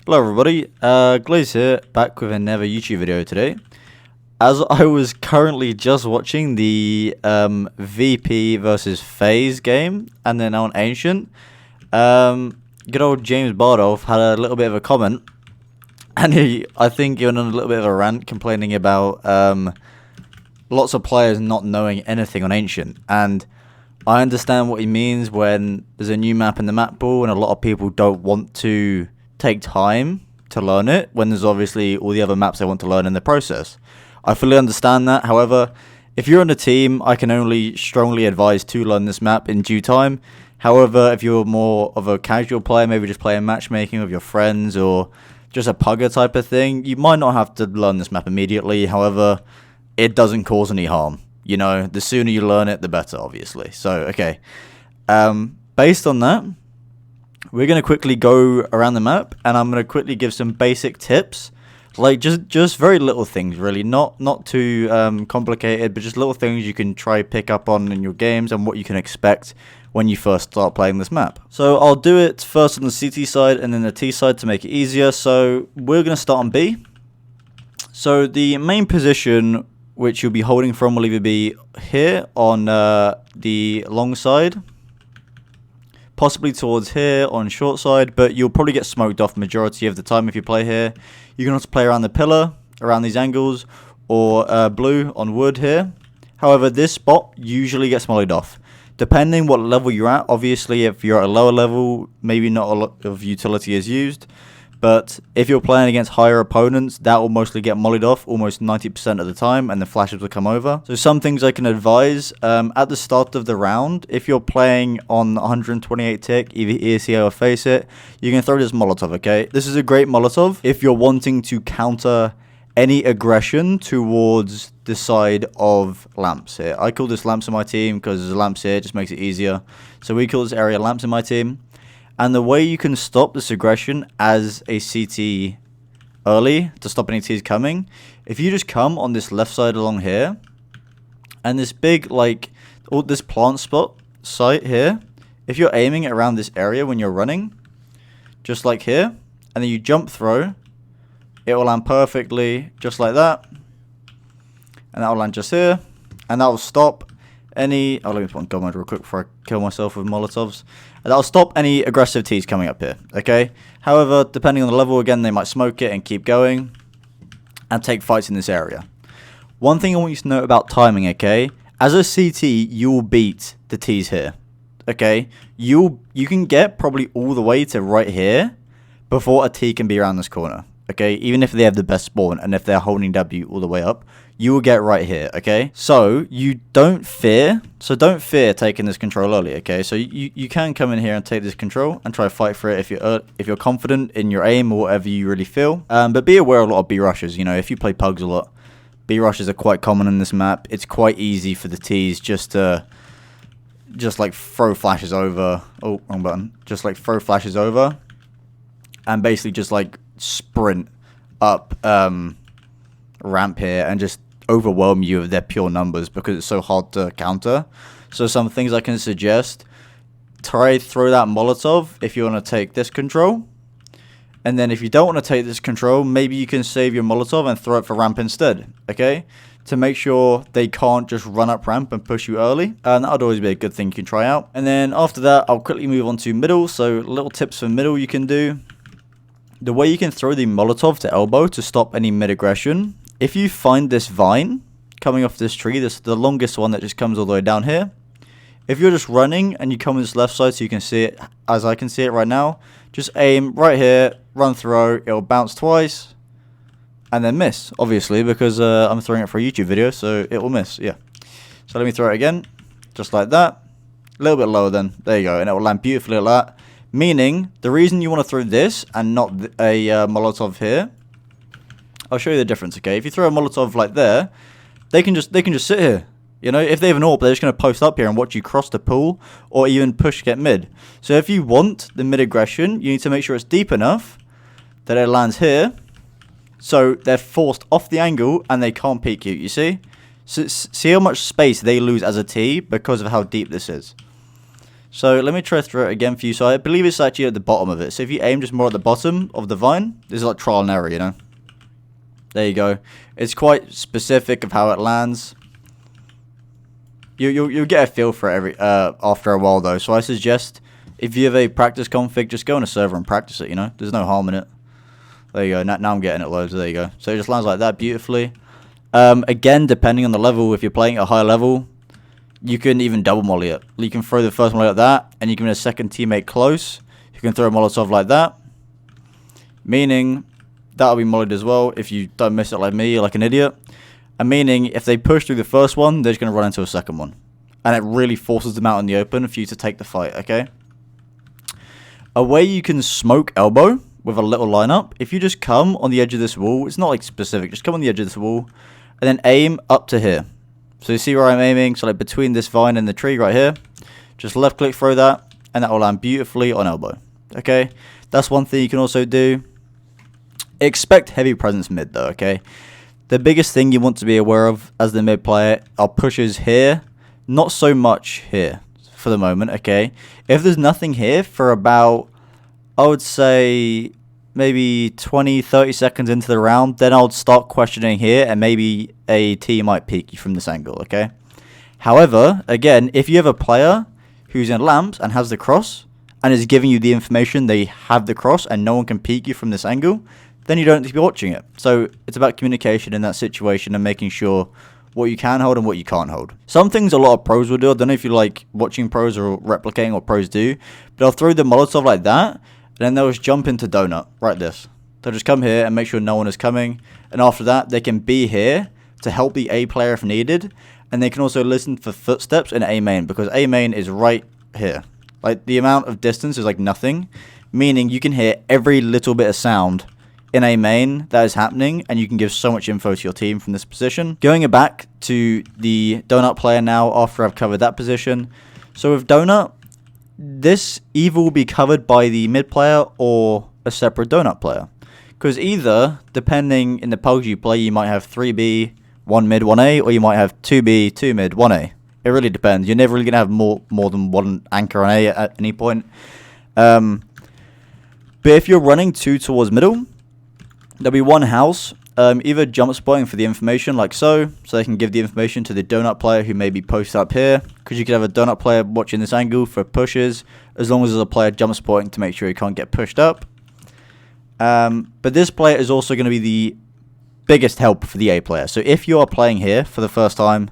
Hello everybody, Glaze here, back with another YouTube video today. As I was currently just watching the VP versus FaZe game, and then on Ancient, good old James Bardolph had a little bit of a comment, and I think he went on a little bit of a rant complaining about lots of players not knowing anything on Ancient, and I understand what he means when there's a new map in the map pool and a lot of people don't want to take time to learn it when there's obviously all the other maps they want to learn in the process. I fully understand that. However, if you're on a team, I can only strongly advise to learn this map in due time. However, if you're more of a casual player, maybe just playing matchmaking with your friends or just a pugger type of thing, you might not have to learn this map immediately. However, it doesn't cause any harm. You know, the sooner you learn it, the better, obviously. So, okay. Based on that, we're going to quickly go around the map, and I'm going to quickly give some basic tips. Like, just very little things, really. Not too complicated, but just little things you can try pick up on in your games and what you can expect when you first start playing this map. So, I'll do it first on the CT side and then the T side to make it easier. So, we're going to start on B. So, the main position which you'll be holding from will either be here on the long side, possibly towards here on short side, but you'll probably get smoked off majority of the time if you play here. You can also play around the pillar, around these angles, or blue on wood here. However, this spot usually gets mollied off. Depending what level you're at, obviously if you're at a lower level, maybe not a lot of utility is used. But if you're playing against higher opponents, that will mostly get mollied off almost 90% of the time, and the flashes will come over. So some things I can advise, at the start of the round, if you're playing on 128 tick, either ESEO or face it, you can throw this Molotov, okay? This is a great Molotov if you're wanting to counter any aggression towards the side of lamps here. I call this lamps in my team because there's lamps here, it just makes it easier. So we call this area lamps in my team. And the way you can stop this aggression as a CT early to stop any T's coming, if you just come on this left side along here, and this big, like, this plant spot site here, if you're aiming it around this area when you're running, just like here, and then you jump throw, it will land perfectly just like that, and that will land just here, and that will stop any... Oh, let me put on God mode real quick before I kill myself with Molotovs. That'll stop any aggressive T's coming up here, okay? However, depending on the level, again, they might smoke it and keep going and take fights in this area. One thing I want you to know about timing, okay? As a CT, you will beat the T's here, okay? You can get probably all the way to right here before a T can be around this corner, okay? Even if they have the best spawn and if they're holding W all the way up, you will get right here, okay? So don't fear taking this control early, okay? So you can come in here and take this control and try to fight for it if you're confident in your aim or whatever you really feel. But be aware of a lot of B rushes. You know, if you play pugs a lot, B rushes are quite common in this map. It's quite easy for the T's just like throw flashes over. Oh, wrong button. Just like throw flashes over, and basically just like sprint up ramp here and just overwhelm you with their pure numbers because it's so hard to counter. So some things I can suggest: try throw that Molotov if you want to take this control, and then if you don't want to take this control, maybe you can save your Molotov and throw it for ramp instead, okay, to make sure they can't just run up ramp and push you early. And that would always be a good thing you can try out. And then after that, I'll quickly move on to middle. So little tips for middle you can do. The way you can throw the Molotov to elbow to stop any mid aggression: if you find this vine coming off this tree, the longest one that just comes all the way down here, if you're just running and you come on this left side so you can see it as I can see it right now, just aim right here, run throw, it'll bounce twice, and then miss, obviously, because I'm throwing it for a YouTube video, so it will miss, yeah. So let me throw it again, just like that, a little bit lower then, there you go, and it will land beautifully like that, meaning the reason you want to throw this and not a Molotov here, I'll show you the difference, okay? If you throw a Molotov like there, they can just sit here. You know, if they have an AWP, they're just going to post up here and watch you cross the pool or even push get mid. So if you want the mid aggression, you need to make sure it's deep enough that it lands here. So they're forced off the angle and they can't peek you, you see? So see how much space they lose as a T because of how deep this is. So let me try through it again for you. So I believe it's actually at the bottom of it. So if you aim just more at the bottom of the vine, this is like trial and error, you know. There you go. It's quite specific of how it lands. You'll get a feel for it after a while though. So I suggest if you have a practice config, just go on a server and practice it, you know. There's no harm in it. There you go. Now I'm getting it loads. There you go. So it just lands like that beautifully. Again, depending on the level, if you're playing at a high level, you can even double molly it. You can throw the first one like that, and you can get a second teammate close. You can throw a Molotov like that, meaning that'll be mollied as well if you don't miss it like me, like an idiot. And meaning if they push through the first one, they're just going to run into a second one. And it really forces them out in the open for you to take the fight, okay? A way you can smoke elbow with a little lineup, if you just come on the edge of this wall, it's not like specific, just come on the edge of this wall, and then aim up to here. So you see where I'm aiming? So like between this vine and the tree right here. Just left click throw that, and that will land beautifully on elbow. Okay? That's one thing you can also do. Expect heavy presence mid though, okay? The biggest thing you want to be aware of as the mid player are pushes here. Not so much here for the moment, okay? If there's nothing here for about, I would say, maybe 20-30 seconds into the round, then I would start questioning here, and maybe a T might peek you from this angle, okay? However, again, if you have a player who's in lamps and has the cross, and is giving you the information they have the cross, and no one can peek you from this angle, then you don't need to be watching it. So it's about communication in that situation and making sure what you can hold and what you can't hold. Some things a lot of pros will do. I don't know if you like watching pros or replicating what pros do, but I'll throw the Molotov like that, and then they'll just jump into donut, right this. They'll just come here and make sure no one is coming, and after that, they can be here to help the A player if needed, and they can also listen for footsteps in A main, because A main is right here. Like, the amount of distance is like nothing, meaning you can hear every little bit of sound in a main that is happening, and you can give so much info to your team from this position. Going back to the donut player now after I've covered that position. So with donut, this either will be covered by the mid player or a separate donut player. Because either, depending in the pugs you play, you might have 3B, 1 mid, 1A, or you might have 2B, 2 mid, 1A. It really depends. You're never really going to have more than one anchor on A at any point. But if you're running 2 towards middle, there'll be one house, either jump spotting for the information like so they can give the information to the donut player who may be posted up here, because you could have a donut player watching this angle for pushes, as long as there's a player jump spotting to make sure he can't get pushed up. But this player is also going to be the biggest help for the A player. So if you are playing here for the first time,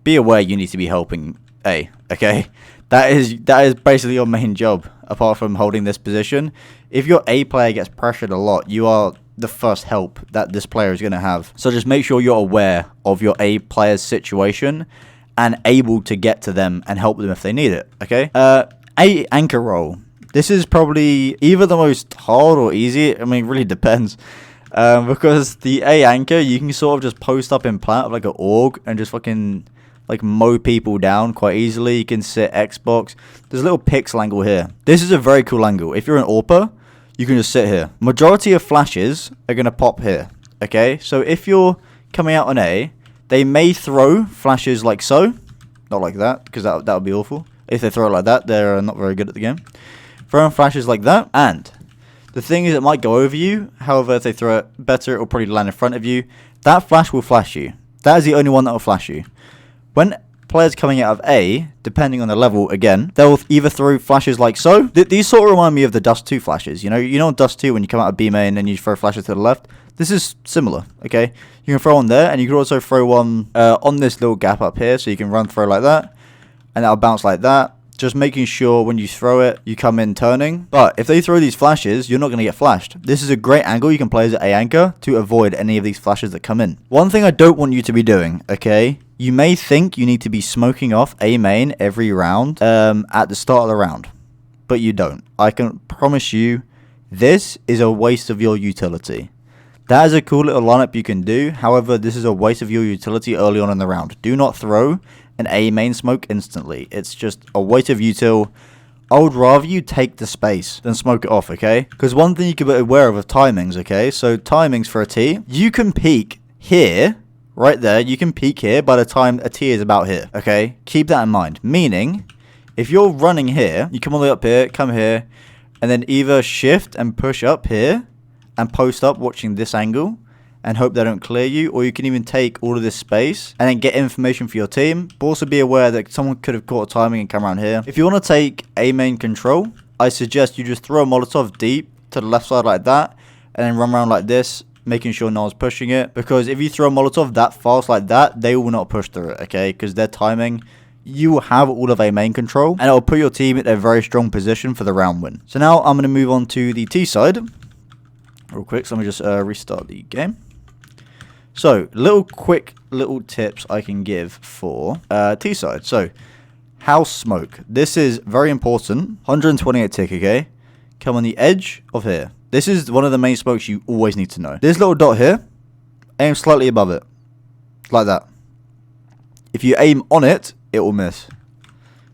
be aware you need to be helping A, okay? That is basically your main job, apart from holding this position. If your A player gets pressured a lot, you are the first help that this player is going to have. So just make sure you're aware of your A player's situation and able to get to them and help them if they need it, okay? A anchor roll. This is probably either the most hard or easy. I mean, it really depends. Because the A anchor, you can sort of just post up in plant like an org and just fucking like mow people down quite easily. You can sit Xbox. There's a little pixel angle here. This is a very cool angle. If you're an AWPer, you can just sit here. Majority of flashes are going to pop here, okay? So if you're coming out on A, they may throw flashes like so. Not like that, because that would be awful. If they throw it like that, they're not very good at the game. Throwing flashes like that, and the thing is it might go over you. However, if they throw it better, it will probably land in front of you. That flash will flash you. That is the only one that will flash you. When players coming out of A, depending on the level, again, they'll either throw flashes like so. These sort of remind me of the Dust 2 flashes. You know on Dust 2 when you come out of B main and you throw flashes to the left? This is similar, okay? You can throw one there, and you can also throw one on this little gap up here, so you can run throw like that, and that'll bounce like that. Just making sure when you throw it, you come in turning. But if they throw these flashes, you're not going to get flashed. This is a great angle you can play as an A anchor to avoid any of these flashes that come in. One thing I don't want you to be doing, okay? You may think you need to be smoking off A main every round at the start of the round. But you don't. I can promise you, this is a waste of your utility. That is a cool little lineup you can do. However, this is a waste of your utility early on in the round. Do not throw an A main smoke instantly. It's just a waste of util. I would rather you take the space than smoke it off, okay? Because one thing you can be aware of timings, okay? So timings for a T, you can peak here, right there. You can peak here by the time a T is about here, okay? Keep that in mind. Meaning, If you're running here, you come all the way up here, come here, and then either shift and push up here and post up watching this angle and hope they don't clear you, or you can even take all of this space and then get information for your team. But also be aware that someone could have caught a timing and come around here. If you want to take A main control, I suggest you just throw a Molotov deep to the left side like that and then run around like this, making sure no one's pushing it. Because if you throw a Molotov that fast like that, they will not push through it, okay? Because their timing, you will have all of A main control, and it will put your team in a very strong position for the round win. So now I'm going to move on to the T side real quick. So let me just restart the game. So, quick little tips I can give for T side. So, house smoke. This is very important. 128 tick, okay? Come on the edge of here. This is one of the main smokes you always need to know. This little dot here, aim slightly above it. Like that. If you aim on it, it will miss.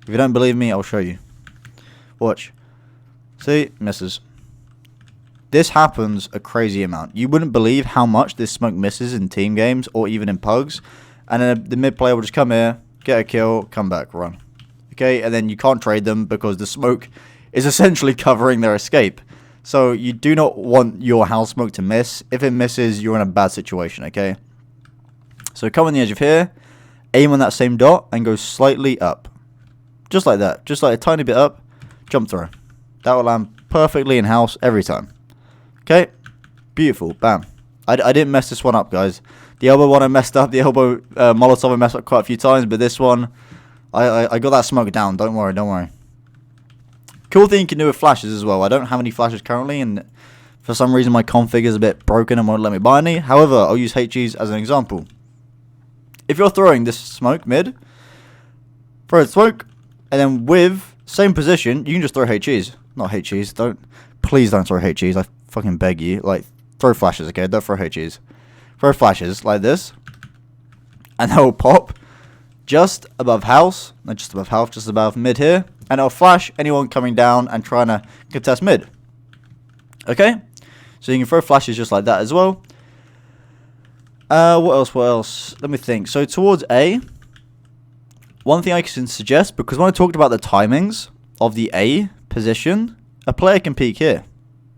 If you don't believe me, I'll show you. Watch. See? Misses. This happens a crazy amount. You wouldn't believe how much this smoke misses in team games or even in pugs. And then the mid player will just come here, get a kill, come back, run. Okay, and then you can't trade them because the smoke is essentially covering their escape. So you do not want your house smoke to miss. If it misses, you're in a bad situation, okay? So come on the edge of here, aim on that same dot, and go slightly up. Just like that. Just like a tiny bit up, jump throw. That will land perfectly in house every time. Okay, beautiful, bam. I didn't mess this one up, guys. The elbow one I messed up, the elbow Molotov I messed up quite a few times, but this one, I got that smoke down, don't worry, don't worry. Cool thing you can do with flashes as well. I don't have any flashes currently, and for some reason my config is a bit broken and won't let me buy any. However, I'll use HEs as an example. If you're throwing this smoke mid, throw the smoke, and then with same position, you can just throw HEs. Not HEs, please don't throw HEs, I fucking beg you. Like, throw flashes, okay? Don't throw HEs. Throw flashes like this, and they'll pop just above house, not just above house, just above mid here, and it'll flash anyone coming down and trying to contest mid. Okay? So you can throw flashes just like that as well. What else? Let me think. So towards A, one thing I can suggest, because when I talked about the timings of the A position, a player can peek here.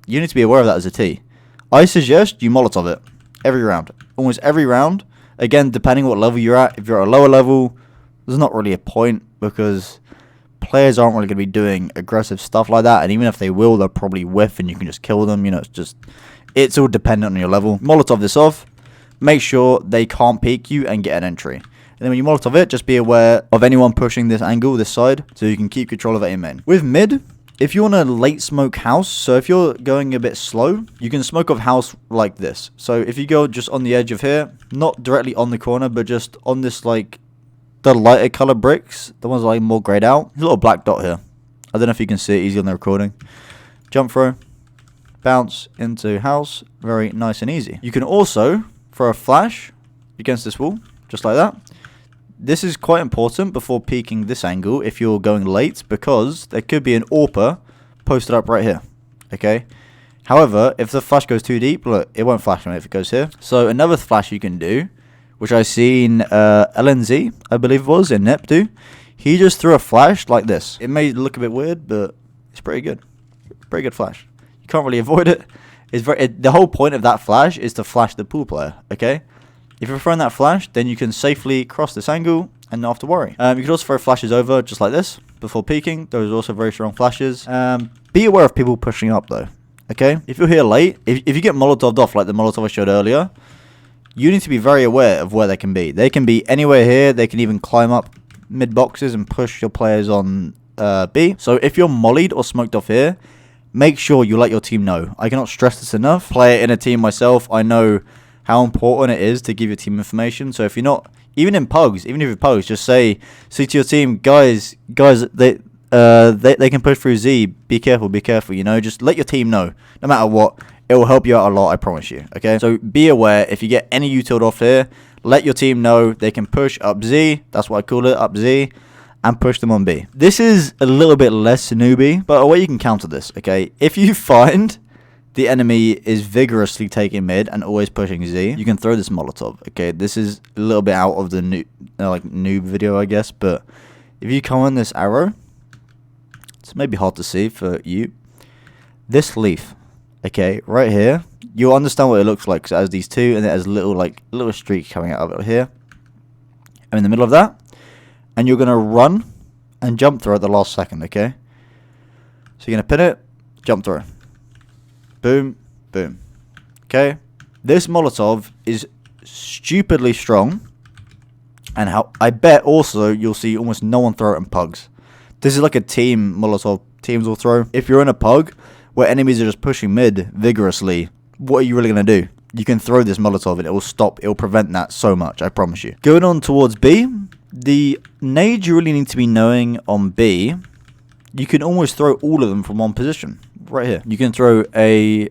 You need to be aware of that as a T. I suggest you Molotov it every round. Almost every round. Again, depending what level you're at. If you're at a lower level, there's not really a point because players aren't really going to be doing aggressive stuff like that. And even if they will, they'll probably whiff and you can just kill them. You know, it's all dependent on your level. Molotov this off. Make sure they can't peek you and get an entry. And then when you Molotov it, just be aware of anyone pushing this angle, this side, so you can keep control of A main. With mid, if you want to late smoke house, so if you're going a bit slow, you can smoke off house like this. So if you go just on the edge of here, not directly on the corner, but just on this, like, the lighter color bricks, the ones like more grayed out. There's a little black dot here. I don't know if you can see it easy on the recording. Jump throw, bounce into house, very nice and easy. You can also throw a flash against this wall, just like that. This is quite important before peeking this angle if you're going late, because there could be an AWPer posted up right here, okay? However, if the flash goes too deep, look, it won't flash on it if it goes here. So another flash you can do, which I seen LNZ, I believe it was, in Nep do, he just threw a flash like this. It may look a bit weird, but it's pretty good. Pretty good flash. You can't really avoid it. The whole point of that flash is to flash the pool player, okay? If you're throwing that flash, then you can safely cross this angle and not have to worry. You can also throw flashes over just like this before peeking. Those are also very strong flashes. Be aware of people pushing up though, okay? If you're here late, if you get Molotoved off like the Molotov I showed earlier, you need to be very aware of where they can be. They can be anywhere here. They can even climb up mid boxes and push your players on B. So if you're mollied or smoked off here, make sure you let your team know. I cannot stress this enough. Play it in a team myself. I know how important it is to give your team information. So if you're not, even in pugs, even if you're pugs, just say to your team, guys, they can push through Z. Be careful. You know, just let your team know. No matter what, it will help you out a lot. I promise you. Okay. So be aware if you get any utiled off here, let your team know they can push up Z. That's what I call it, up Z, and push them on B. This is a little bit less newbie, but a way you can counter this. Okay, if you find the enemy is vigorously taking mid and always pushing Z, you can throw this Molotov. Okay, this is a little bit out of the noob video, I guess, but if you come on this arrow maybe hard to see for you. This leaf, okay, right here, you'll understand what it looks like. So it has these two, and it has little streak coming out of it here. I'm in the middle of that, and you're gonna run and jump through at the last second, okay? So you're gonna pin it, jump through, boom, boom, okay? This Molotov is stupidly strong, and how I bet also you'll see almost no one throw it in pugs. This is like a team Molotov teams will throw. If you're in a pug where enemies are just pushing mid vigorously, what are you really gonna do? You can throw this Molotov and it will stop. It will prevent that so much, I promise you. Going on towards B, the nades you really need to be knowing on B, you can almost throw all of them from one position. Right here. You can throw a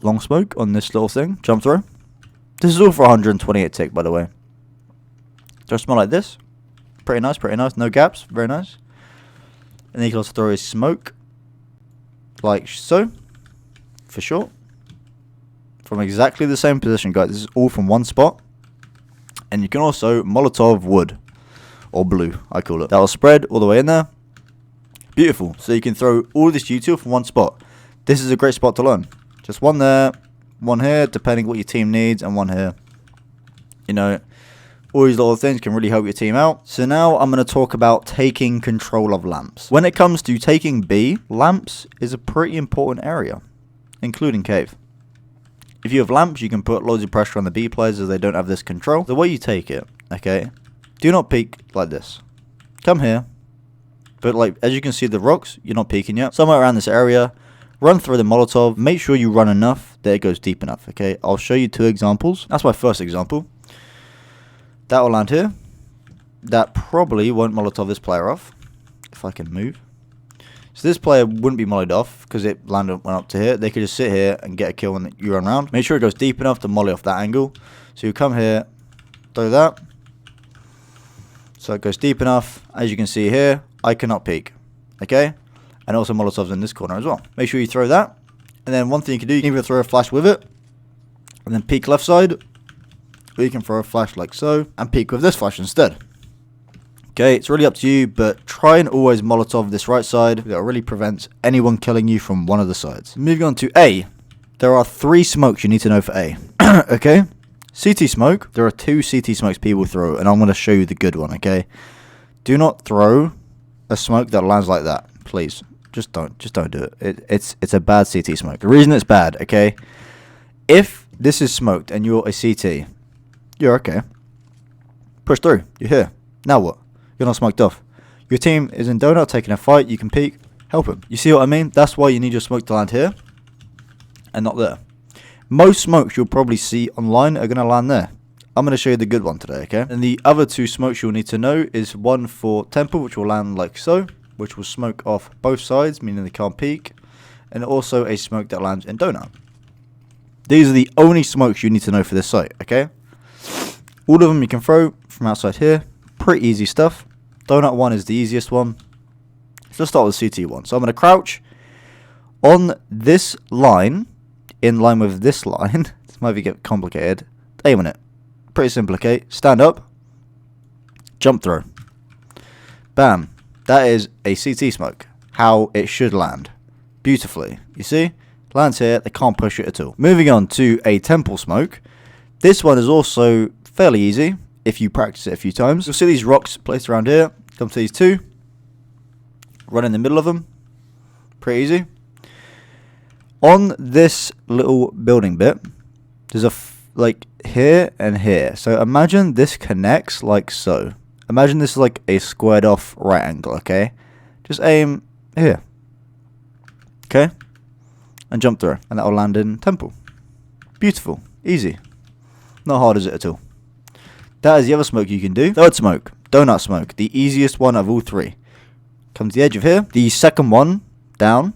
long smoke on this little thing, jump throw. This is all for 128 tick, by the way. Just smell like this. Pretty nice, pretty nice. No gaps, very nice. And then you can also throw a smoke, like so, for sure. From exactly the same position, guys. This is all from one spot. And you can also Molotov wood, or blue, I call it. That will spread all the way in there. Beautiful. So you can throw all this util from one spot. This is a great spot to learn. Just one there, one here, depending what your team needs, and one here. You know, all these little things can really help your team out. So now I'm going to talk about taking control of lamps. When it comes to taking B, lamps is a pretty important area, including cave. If you have lamps, you can put loads of pressure on the B players as they don't have this control. The way you take it, okay, do not peek like this. Come here, but like as you can see the rocks, you're not peeking yet. Somewhere around this area, run through the Molotov. Make sure you run enough that it goes deep enough, okay? I'll show you two examples. That's my first example. That will land here. That probably won't Molotov this player off, if I can move. So this player wouldn't be mollied off because it went up to here. They could just sit here and get a kill when you run around. Make sure it goes deep enough to molly off that angle. So you come here, throw that. So it goes deep enough. As you can see here, I cannot peek. Okay? And also Molotovs in this corner as well. Make sure you throw that. And then one thing you can do, you can either throw a flash with it and then peek left side. Or you can throw a flash like so and peek with this flash instead. Okay, it's really up to you, but try and always Molotov this right side. That really prevents anyone killing you from one of the sides. Moving on to A. There are 3 smokes you need to know for A. Okay? CT smoke. There are 2 CT smokes people throw, and I'm going to show you the good one, okay? Do not throw a smoke that lands like that, please. Just don't do it. It's a bad CT smoke. The reason it's bad, okay? If this is smoked and you're a CT, you're okay. Push through. You're here. Now what? You're not smoked off. Your team is in donut taking a fight. You can peek. Help him. You see what I mean? That's why you need your smoke to land here and not there. Most smokes you'll probably see online are going to land there. I'm going to show you the good one today, okay? And the other 2 smokes you'll need to know is one for temple, which will land like so, which will smoke off both sides, meaning they can't peek, and also a smoke that lands in donut. These are the only smokes you need to know for this site, okay? All of them you can throw from outside here. Pretty easy stuff. Donut one is the easiest one. So let's start with CT one. So I'm going to crouch on this line, in line with this line. This might get complicated. Aim on it. Pretty simple, okay? Stand up. Jump throw. Bam. That is a CT smoke. How it should land. Beautifully. You see? Lands here. They can't push it at all. Moving on to a temple smoke. This one is also fairly easy if you practice it a few times. You'll see these rocks placed around here. Come to these 2. Run in the middle of them. Pretty easy. On this little building bit, there's a like here and here. So imagine this connects like so. Imagine this is like a squared off right angle, okay? Just aim here. Okay? And jump through. And that will land in temple. Beautiful. Easy. Not hard, is it at all? That is the other smoke you can do. Third smoke. Donut smoke. The easiest one of all 3. Come to the edge of here. The second one down.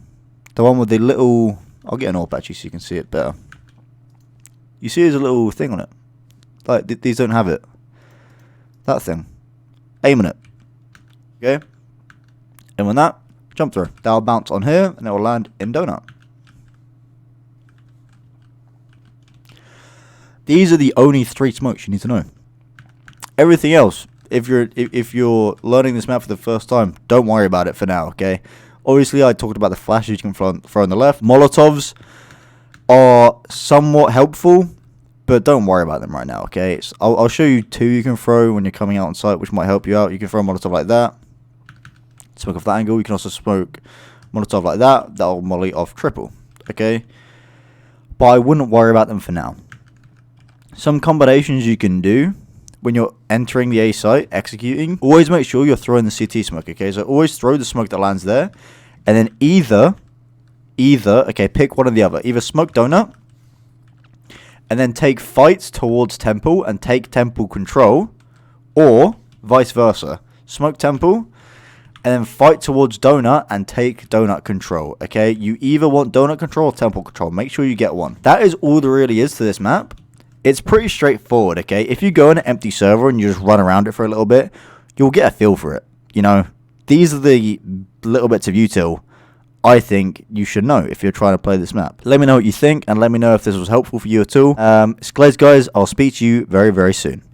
The one with the little... I'll get an AWP actually so you can see it better. You see there's a little thing on it. Like, these don't have it. That thing. Aim on it. Okay? And when that, jump through. That'll bounce on here and it will land in donut. These are the only 3 smokes you need to know. Everything else, if you're learning this map for the first time, don't worry about it for now, okay? Obviously, I talked about the flashes you can throw on the left. Molotovs are somewhat helpful, but don't worry about them right now, okay? I'll show you 2 you can throw when you're coming out on site, which might help you out. You can throw a Molotov like that. Smoke off that angle. You can also smoke Molotov like that. That'll molly off triple, okay? But I wouldn't worry about them for now. Some combinations you can do when you're entering the A site, executing, always make sure you're throwing the CT smoke, okay? So always throw the smoke that lands there, and then either, okay, pick one or the other. Either smoke donut, and then take fights towards temple and take temple control, or vice versa. Smoke temple, and then fight towards donut and take donut control, okay? You either want donut control or temple control. Make sure you get one. That is all there really is to this map. It's pretty straightforward, okay? If you go in an empty server and you just run around it for a little bit, you'll get a feel for it, you know? These are the little bits of util I think you should know if you're trying to play this map. Let me know what you think, and let me know if this was helpful for you at all. It's Glaze, guys. I'll speak to you very, very soon.